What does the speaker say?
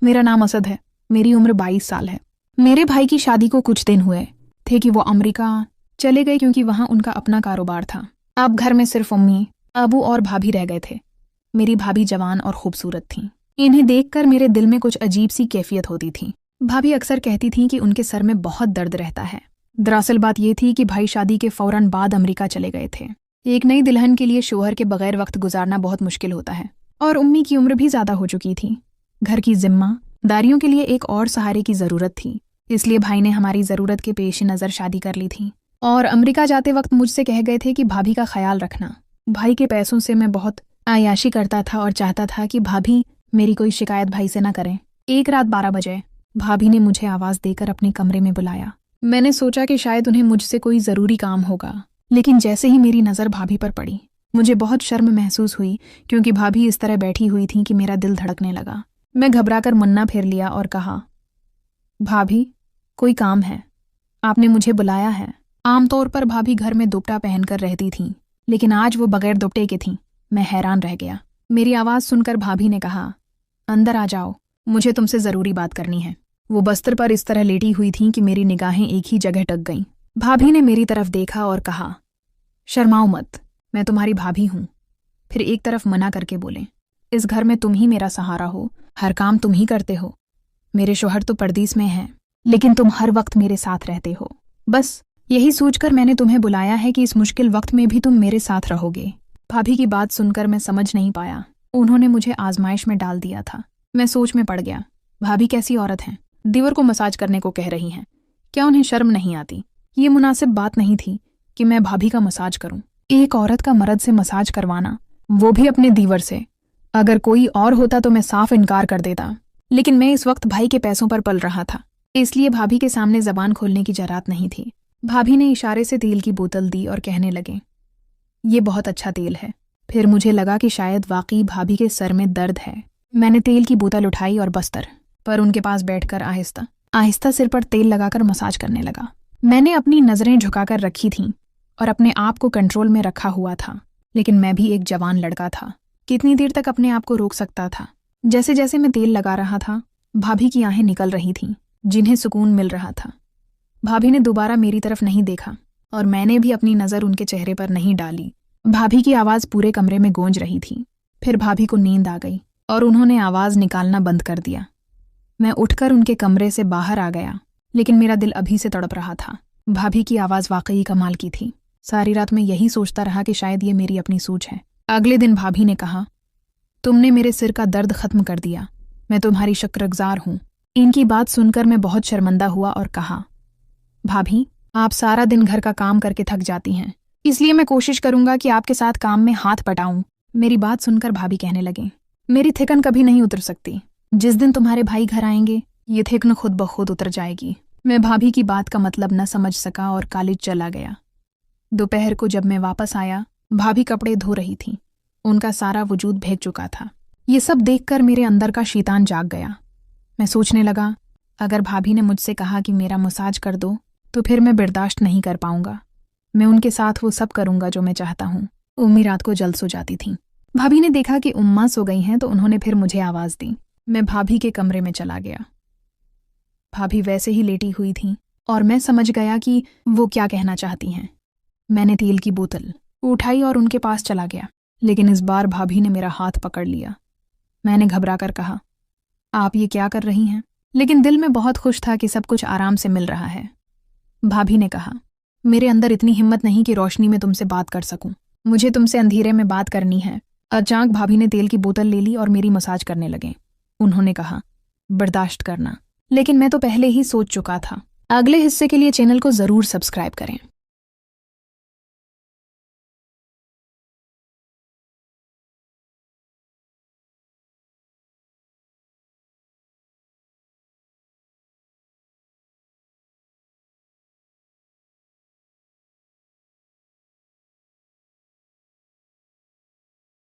मेरा नाम असद है। मेरी उम्र 22 साल है। मेरे भाई की शादी को कुछ दिन हुए थे कि वो अमेरिका चले गए क्योंकि वहाँ उनका अपना कारोबार था। अब घर में सिर्फ अम्मी, अबू और भाभी रह गए थे। मेरी भाभी जवान और खूबसूरत थीं। इन्हें देखकर मेरे दिल में कुछ अजीब सी कैफियत होती थी। भाभी अक्सर कहती थीं कि उनके सर में बहुत दर्द रहता है। दरअसल बात ये थी कि भाई शादी के फौरन बाद अमेरिका चले गए थे। एक नई दुल्हन के लिए शोहर के बगैर वक्त गुजारना बहुत मुश्किल होता है और उम्मी की उम्र भी ज्यादा हो चुकी थी। घर की जिम्मेदारियों के लिए एक और सहारे की जरूरत थी। इसलिए भाई ने हमारी जरूरत के पेश नजर शादी कर ली थी और अमेरिका जाते वक्त मुझसे कह गए थे कि भाभी का ख्याल रखना। भाई के पैसों से मैं बहुत आयाशी करता था और चाहता था कि भाभी मेरी कोई शिकायत भाई से न करें। एक रात 12 बजे भाभी ने मुझे आवाज देकर अपने कमरे में बुलाया। मैंने सोचा कि शायद उन्हें मुझसे कोई जरूरी काम होगा, लेकिन जैसे ही मेरी नजर भाभी पर पड़ी मुझे बहुत शर्म महसूस हुई क्योंकि भाभी इस तरह बैठी हुई थी कि मेरा दिल धड़कने लगा। मैं घबराकर मुन्ना फेर लिया और कहा, भाभी कोई काम है? आपने मुझे बुलाया है? आमतौर पर भाभी घर में दुपट्टा पहनकर रहती थीं, लेकिन आज वो बगैर दुपट्टे के थीं। मैं हैरान रह गया। मेरी आवाज सुनकर भाभी ने कहा, अंदर आ जाओ, मुझे तुमसे जरूरी बात करनी है। वो बस्तर पर इस तरह लेटी हुई थीं कि मेरी निगाहें एक ही जगह टक गईं। भाभी ने मेरी तरफ देखा और कहा, शर्माओ मत, मैं तुम्हारी भाभी हूं। फिर एक तरफ मना करके बोले, इस घर में तुम ही मेरा सहारा हो, हर काम तुम ही करते हो। मेरे शौहर तो परदेस में हैं, लेकिन तुम हर वक्त मेरे साथ रहते हो। बस यही सोचकर मैंने तुम्हें बुलाया है कि इस मुश्किल वक्त में भी तुम मेरे साथ रहोगे। भाभी की बात सुनकर मैं समझ नहीं पाया। उन्होंने मुझे आजमाइश में डाल दिया था। मैं सोच में पड़ गया। भाभी कैसी औरत हैं, दीवर को मसाज करने को कह रही हैं। क्या उन्हें शर्म नहीं आती? ये मुनासिब बात नहीं थी कि मैं भाभी का मसाज करूं। एक औरत का मर्द से मसाज करवाना, वो भी अपने दीवर से। अगर कोई और होता तो मैं साफ इनकार कर देता, लेकिन मैं इस वक्त भाई के पैसों पर पल रहा था, इसलिए भाभी के सामने जबान खोलने की जरात नहीं थी। भाभी ने इशारे से तेल की बोतल दी और कहने लगे, ये बहुत अच्छा तेल है। फिर मुझे लगा कि शायद वाकई भाभी के सर में दर्द है। मैंने तेल की बोतल उठाई और बस्तर पर उनके पास बैठकर आहिस्ता आहिस्ता सिर पर तेल लगाकर मसाज करने लगा। मैंने अपनी नजरें झुकाकर रखी थीं और अपने आप को कंट्रोल में रखा हुआ था, लेकिन मैं भी एक जवान लड़का था। कितनी देर तक अपने आप को रोक सकता था? जैसे जैसे मैं तेल लगा रहा था, भाभी की आंखें निकल रही थीं, जिन्हें सुकून मिल रहा था। भाभी ने दोबारा मेरी तरफ नहीं देखा और मैंने भी अपनी नज़र उनके चेहरे पर नहीं डाली। भाभी की आवाज़ पूरे कमरे में गूंज रही थी। फिर भाभी को नींद आ गई और उन्होंने आवाज़ निकालना बंद कर दिया। मैं उठकर उनके कमरे से बाहर आ गया, लेकिन मेरा दिल अभी से तड़प रहा था। भाभी की आवाज़ वाकई कमाल की थी। सारी रात मैं यही सोचता रहा कि शायद ये मेरी अपनी सोच है। अगले दिन भाभी ने कहा, तुमने मेरे सिर का दर्द खत्म कर दिया, मैं तुम्हारी शुक्रगुजार हूँ। इनकी बात सुनकर मैं बहुत शर्मिंदा हुआ और कहा, भाभी आप सारा दिन घर का काम करके थक जाती हैं, इसलिए मैं कोशिश करूंगा कि आपके साथ काम में हाथ बटाऊं। मेरी बात सुनकर भाभी कहने लगे, मेरी थिकन कभी नहीं उतर सकती। जिस दिन तुम्हारे भाई घर आएंगे ये थिकन खुद ब खुद उतर जाएगी। मैं भाभी की बात का मतलब न समझ सका और कॉलेज चला गया। दोपहर को जब मैं वापस आया, भाभी कपड़े धो रही थी। उनका सारा वजूद भीग चुका था। ये सब देखकर मेरे अंदर का शैतान जाग गया। मैं सोचने लगा, अगर भाभी ने मुझसे कहा कि मेरा मसाज कर दो तो फिर मैं बर्दाश्त नहीं कर पाऊंगा। मैं उनके साथ वो सब करूंगा जो मैं चाहता हूँ। उम्मी रात को जल्द सो जाती थी। भाभी ने देखा कि उम्मा सो गई हैं तो उन्होंने फिर मुझे आवाज़ दी। मैं भाभी के कमरे में चला गया। भाभी वैसे ही लेटी हुई थीं और मैं समझ गया कि वो क्या कहना चाहती हैं। मैंने तेल की बोतल उठाई और उनके पास चला गया, लेकिन इस बार भाभी ने मेरा हाथ पकड़ लिया। मैंने घबराकर कहा, आप ये क्या कर रही हैं? लेकिन दिल में बहुत खुश था कि सब कुछ आराम से मिल रहा है। भाभी ने कहा, मेरे अंदर इतनी हिम्मत नहीं कि रोशनी में तुमसे बात कर सकूं। मुझे तुमसे अंधेरे में बात करनी है। अचानक भाभी ने तेल की बोतल ले ली और मेरी मसाज करने लगे। उन्होंने कहा, बर्दाश्त करना। लेकिन मैं तो पहले ही सोच चुका था। अगले हिस्से के लिए चैनल को ज़रूर सब्सक्राइब करें।